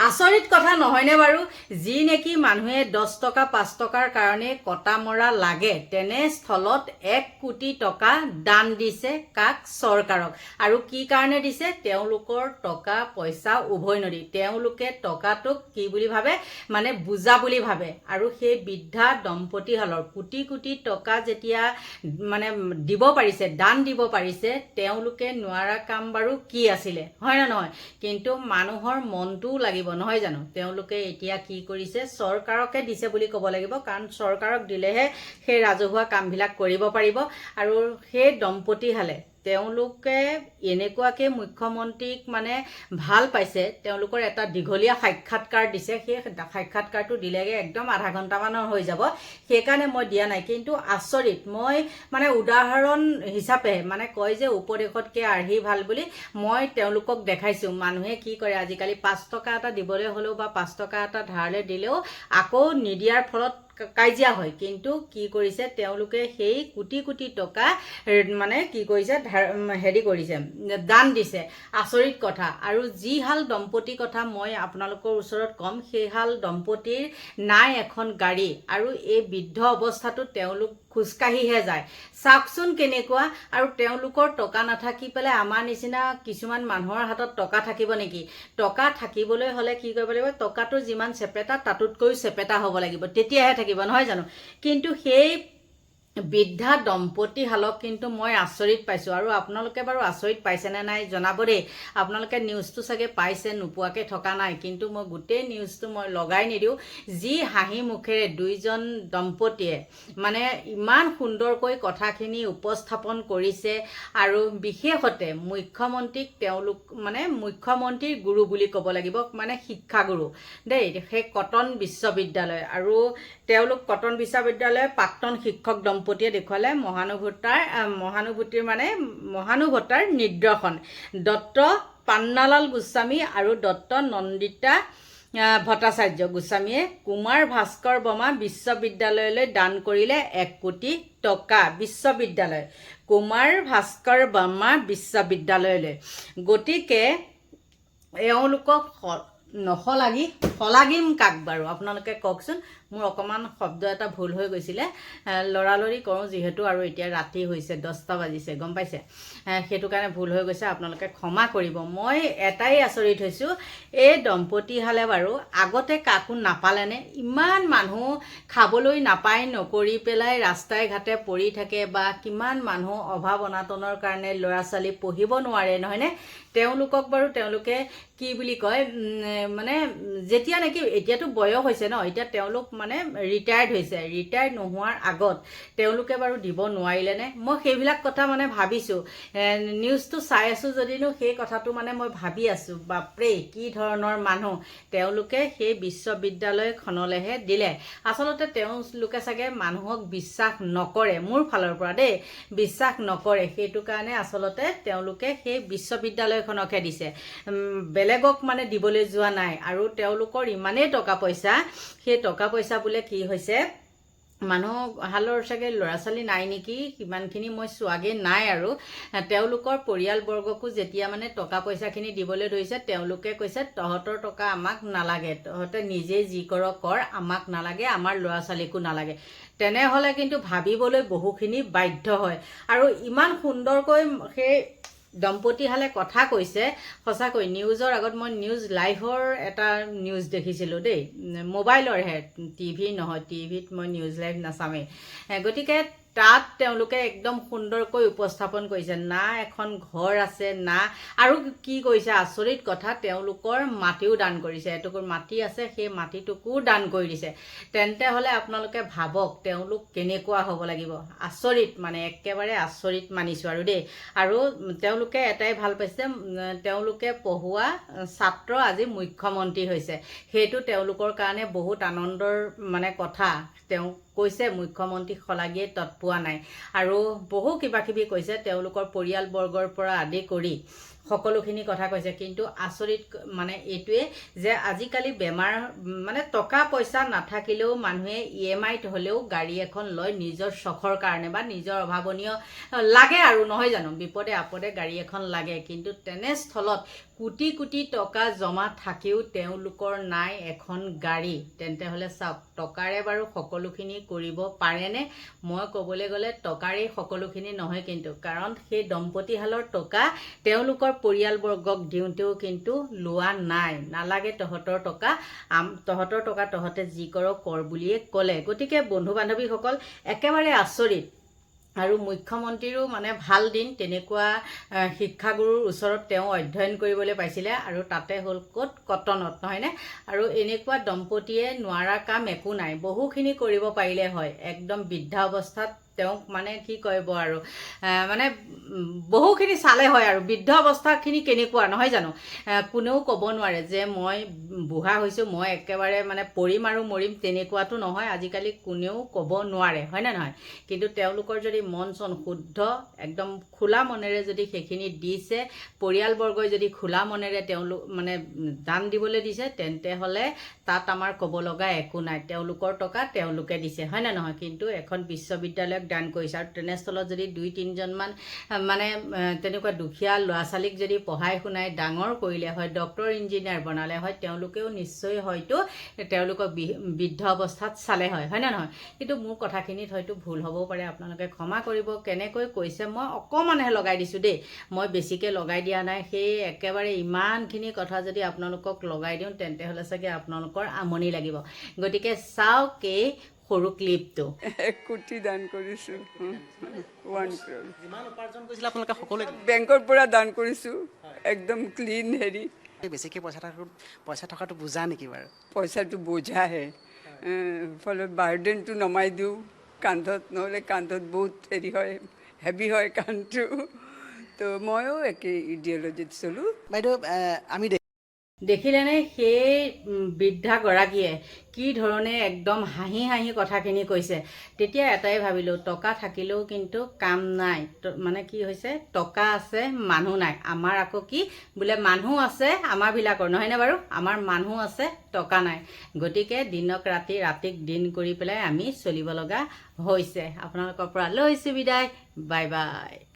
আচৰিত কথা নহয়নে বাৰু? যি নেকি মানুহে 10 টকা 5 টকাৰ কাৰণে কটা মৰা লাগে, তেনেস্থলত 1 কোটি টকা দান দিছে কাক? চৰকাৰক। আৰু কি কাৰণে দিছে? তেওঁলোকৰ টকা পইচা উভৈনদী। তেওঁলোকে টকাটোক কি বুলি ভাবে? মানে বুজা বুলি ভাবে। আৰু সেই বৃদ্ধা দম্পতীহালৰ কোটি কোটি টকা যেতিয়া মানে দিব পাৰিছে, দান দিব পাৰিছে, তেওঁলোকে নোৱাৰা কাম বাৰু কি আছিলে, হয় না নহয়? কিন্তু মানুহৰ মনটোও লাগিব, নহয় জানো? তেওঁলোকে এতিয়া কি কৰিছে? চৰকাৰকে দিছে বুলি ক'ব লাগিব, কাৰণ চৰকাৰক দিলেহে সেই ৰাজহুৱা কামবিলাক কৰিব পাৰিব। আৰু সেই দম্পতীহালে তেওঁলোকে এনেকুৱাকৈ মুখ্যমন্ত্ৰীক মানে ভাল পাইছে, তেওঁলোকৰ এটা দীঘলীয়া সাক্ষাৎকাৰ দিছে। সেই সাক্ষাৎকাৰটো দিলেগৈ একদম আধা ঘণ্টামানৰ হৈ যাব, সেইকাৰণে মই দিয়া নাই। কিন্তু আচৰিত, মই মানে উদাহৰণ হিচাপে মানে কয় যে উপদেশতকৈ আৰ্হি ভাল বুলি, মই তেওঁলোকক দেখাইছোঁ মানুহে কি কৰে আজিকালি। 5 টকা এটা দিবলৈ হ'লেও বা 5 টকা এটা ধাৰলৈ দিলেও আকৌ নিদিয়াৰ ফলত কাজিয়া হয়। কিন্তু কি কৰিছে তেওঁলোকে? সেই কোটি কোটি টকা মানে কি কৰিছে? হেৰি কৰিছে, দান দিছে। আচৰিত কথা। আৰু যিহাল দম্পতীৰ কথা মই আপোনালোকৰ ওচৰত ক'ম, সেইহাল দম্পতীৰ নাই এখন গাড়ী, আৰু এই বৃদ্ধ অৱস্থাটোত তেওঁলোক খোজকাঢ়িহে যায়। চাওকচোন কেনেকুৱা। আৰু তেওঁলোকৰ টকা নাথাকি পেলাই আমাৰ নিচিনা কিছুমান মানুহৰ হাতত টকা থাকিব নেকি? টকা থাকিবলৈ হ'লে কি কৰিব লাগিব? টকাটো যিমান চেপেটা তাতোতকৈও চেপেটা হ'ব লাগিব, তেতিয়াহে থাকিব, নহয় জানো? কিন্তু সেই বৃদ্ধা দম্পতীহালক কিন্তু মই আচৰিত পাইছোঁ। আৰু আপোনালোকে বাৰু আচৰিত পাইছেনে নাই জনাব দেই। আপোনালোকে নিউজটো চাগে পাইছে, নোপোৱাকৈ থকা নাই। কিন্তু মই গোটেই নিউজটো মই লগাই নিদিওঁ। যি হাঁহি মুখেৰে দুইজন দম্পতীয়ে মানে ইমান সুন্দৰকৈ কথাখিনি উপস্থাপন কৰিছে, আৰু বিশেষতে মুখ্যমন্ত্ৰীক তেওঁলোক মানে মুখ্যমন্ত্ৰীৰ গুৰু বুলি ক'ব লাগিব, মানে শিক্ষাগুৰু দেই, সেই কটন বিশ্ববিদ্যালয়। আৰু তেওঁলোক কটন বিশ্ববিদ্যালয়ৰ প্ৰাক্তন শিক্ষক দম্পতীয়ে দেখুৱালে মহানুভৱতাৰ নিদৰ্শন। দত্ত পান্নালাল গোস্বামী আৰু দত্ত নন্দিতা ভট্টাচাৰ্য গোস্বামীয়ে কুমাৰ ভাস্কৰ বৰ্মা বিশ্ববিদ্যালয়লৈ দান কৰিলে 1 কোটি টকা। বিশ্ববিদ্যালয়, কুমাৰ ভাস্কৰ বৰ্মা বিশ্ববিদ্যালয়লৈ। গতিকে এওঁলোকক শলাগিম কাক বাৰু? আপোনালোকে কওকচোন। মোৰ অকণমান শব্দ এটা ভুল হৈ গৈছিলে, লৰালৰি কৰোঁ যিহেতু, আৰু এতিয়া ৰাতি হৈছে, 10টা বাজিছে, গম পাইছে? সেইটো কাৰণে ভুল হৈ গৈছে, আপোনালোকে ক্ষমা কৰিব। মই এটাই আচৰিত হৈছোঁ, এই দম্পতীহালে বাৰু আগতে কাকো নাপালেনে? ইমান মানুহ খাবলৈ নাপায় নকৰি পেলাই ৰাস্তাই ঘাটে পৰি থাকে, বা কিমান মানুহ অভাৱ অনাটনৰ কাৰণে ল'ৰা ছোৱালী পঢ়িব নোৱাৰে, নহয়নে? তেওঁলোকক বাৰু তেওঁলোকে কি বুলি কয়, মানে যেতিয়া নেকি এতিয়াতো বয়স হৈছে ন, এতিয়া তেওঁলোক মানে ৰিটায়াৰ্ড হৈছে, ৰিটায়াৰ্ড নোহোৱাৰ আগত তেওঁলোকে বাৰু দিব নোৱাৰিলেনে? মই সেইবিলাক কথা মানে ভাবিছোঁ। নিউজটো চাই আছোঁ যদিনো সেই কথাটো মানে মই ভাবি আছোঁ, বাপৰে কি ধৰণৰ মানুহ। তেওঁলোকে সেই বিশ্ববিদ্যালয়খনলৈহে দিলে। আচলতে তেওঁলোকে চাগে মানুহক বিশ্বাস নকৰে, মোৰ ফালৰ পৰা দেই, বিশ্বাস নকৰে। সেইটো কাৰণে আচলতে তেওঁলোকে সেই বিশ্ববিদ্যালয়খনকহে দিছে, বেলেগক মানে দিবলৈ যোৱা নাই। আৰু তেওঁলোকৰ ইমানেই টকা পইচা, সেই টকা পইচা বোলে কি হৈছে, মানুহহালৰ চাগে ল'ৰা ছোৱালী নাই নেকি, সিমানখিনি মই চোৱাগৈ নাই। আৰু তেওঁলোকৰ পৰিয়ালবৰ্গকো যেতিয়া মানে টকা পইচাখিনি দিবলৈ ধৰিছে, তেওঁলোকে কৈছে তহঁতৰ টকা আমাক নালাগে, তহঁতে নিজেই যি কৰ কৰ, আমাক নালাগে, আমাৰ ল'ৰা ছোৱালীকো নালাগে। তেনেহ'লে কিন্তু ভাবিবলৈ বহুখিনি বাধ্য হয়। আৰু ইমান সুন্দৰকৈ সেই দম্পতীহালে কথা কৈছে, সঁচাকৈ। নিউজৰ আগত মই নিউজ লাইভৰ এটা নিউজ দেখিছিলোঁ দেই, মোবাইলৰহে, টিভি নহয়, টিভিত মই নিউজ লাইভ নাচামেই। গতিকে তাত তেওঁলোকে একদম সুন্দৰকৈ উপস্থাপন কৰিছে, না এখন ঘৰ আছে, না আৰু কি কৰিছে আচৰিত কথা, তেওঁলোকৰ মাটিও দান কৰিছে। এটুকুৰ মাটি আছে, সেই মাটিটুকুও দান কৰি দিছে। তেন্তে হ'লে আপোনালোকে ভাবক তেওঁলোক কেনেকুৱা হ'ব লাগিব। আচৰিত, মানে একেবাৰে আচৰিত মানিছোঁ আৰু দেই। আৰু তেওঁলোকে এটাই ভাল পাইছে, তেওঁলোকে পঢ়ুৱা ছাত্ৰ আজি মুখ্যমন্ত্ৰী হৈছে, সেইটো তেওঁলোকৰ কাৰণে বহুত আনন্দৰ মানে কথা। তেওঁ কৈছে মুখ্যমন্ত্ৰীক শলাগিয়ে তৎপোৱা নাই, আৰু বহু কিবা কিবি কৈছে, তেওঁলোকৰ পৰিয়ালবৰ্গৰ পৰা আদি কৰি সকলোখিনি কথা কৈছে। কিন্তু আচৰিত মানে এইটোৱে যে আজিকালি বেমাৰ মানে টকা পইচা নাথাকিলেও মানুহে EMIত হ'লেও গাড়ী এখন লয় নিজৰ চখৰ কাৰণে, বা নিজৰ অভাৱনীয় লাগে আৰু, নহয় জানো? বিপদে আপদে গাড়ী এখন লাগে। কিন্তু তেনেস্থলত কোটি কোটি টকা জমা থাকিও তেওঁলোকৰ নাই এখন গাড়ী, তেন্তে হ'লে চাওক টকাৰে বাৰু সকলোখিনি কৰিব পাৰেনে? মই ক'বলৈ গ'লে টকাৰেই সকলোখিনি নহয় কিন্তু, কাৰণ সেই দম্পতীহালৰ টকা তেওঁলোকৰ পৰিয়ালবৰ্গক দিওঁতেও কিন্তু লোৱা নাই। নালাগে তহঁতৰ টকা, তহঁতৰ টকা তহঁতে যি কৰ কৰ বুলিয়ে ক'লে। গতিকে বন্ধু বান্ধৱীসকল একেবাৰে আচৰিত। আৰু মুখ্যমন্ত্ৰীৰো মানে ভাল দিন, তেনেকুৱা শিক্ষাগুৰুৰ ওচৰত তেওঁ অধ্যয়ন কৰিবলৈ পাইছিলে, আৰু তাতে হ'ল ক'ত? কটনত, নহয়নে? আৰু এনেকুৱা দম্পতীয়ে নোৱাৰা কাম একো নাই, বহুখিনি কৰিব পাৰিলে হয়। একদম বৃদ্ধা অৱস্থাত তেওঁক মানে কি কৰিব আৰু মানে বহুখিনি চালে হয়। আৰু বৃদ্ধ অৱস্থাখিনি কেনেকুৱা নহয় জানো? কোনেও ক'ব নোৱাৰে যে মই বুঢ়া হৈছোঁ, মই একেবাৰে মানে পৰিম আৰু মৰিম, তেনেকুৱাটো নহয়। আজিকালি কোনেও ক'ব নোৱাৰে, হয়নে নহয়? কিন্তু তেওঁলোকৰ যদি মন চন শুদ্ধ, একদম খোলা মনেৰে যদি সেইখিনি দিছে, পৰিয়ালবৰ্গই যদি খোলা মনেৰে তেওঁলোক মানে দান দিবলৈ দিছে, তেন্তে হ'লে তাত আমাৰ ক'ব লগা একো নাই। তেওঁলোকৰ টকা তেওঁলোকে দিছে, হয়নে নহয়? কিন্তু এখন বিশ্ববিদ্যালয়ক দান কৰিছে, আৰু তেনেস্থলত যদি 2-3জনমান মানে তেনেকুৱা দুখীয়া ল'ৰা ছোৱালীক যদি পঢ়াই শুনাই ডাঙৰ কৰিলে হয়, ডক্টৰ ইঞ্জিনিয়াৰ বনালে হয়, তেওঁলোকেও নিশ্চয় হয়তো তেওঁলোকক বৃদ্ধ অৱস্থাত চালে হয়, হয়নে নহয়? কিন্তু মোৰ কথাখিনিত হয়তো ভুল হ'বও পাৰে, আপোনালোকে ক্ষমা কৰিব। কেনেকৈ কৈছে মই অকণমানহে লগাই দিছোঁ দেই, মই বেছিকৈ লগাই দিয়া নাই। সেই একেবাৰে ইমানখিনি কথা যদি আপোনালোকক লগাই দিওঁ, তেন্তে হ'লে চাগে আপোনালোকৰ আমনি লাগিব। গতিকে চাওক এই সৰু ক্লিপটো। 1 কোটি দান কৰিছোঁ, 1 crore। যিমান উপাৰ্জন কৰিছিলে আপোনালোকে সকলোৱে বেংকৰ পৰা দান কৰিছোঁ, একদম ক্লিন হেৰি। বেছিকৈ পইচা থকাটো বুজা নেকি বাৰু? পইচাটো বোঝাহে, ফলত বাৰ্ডেনটো নমাই দিওঁ কান্ধত, নহ'লে কান্ধত বহুত হেৰি হয়, হেভি হয় কান্ধটো। তো ময়ো একেই ইডিঅ'লজিত চলোঁ। বাইদেউ আমি দেখিলেনে সেই বৃদ্ধাগৰাকীয়ে কি ধৰণে একদম হাঁহি হাঁহি কথাখিনি কৈছে? তেতিয়া এটাই ভাবিলোঁ, টকা থাকিলেও কিন্তু কাম নাই। মানে কি হৈছে, টকা আছে মানুহ নাই। আমাৰ আকৌ কি বোলে মানুহ আছে আমাৰবিলাকৰ, নহয়নে বাৰু? আমাৰ মানুহ আছে, টকা নাই। গতিকে দিনক ৰাতি, ৰাতিক দিন কৰি পেলাই আমি চলিব লগা হৈছে। আপোনালোকৰ পৰা লৈছোঁ বিদায়, বাই বাই।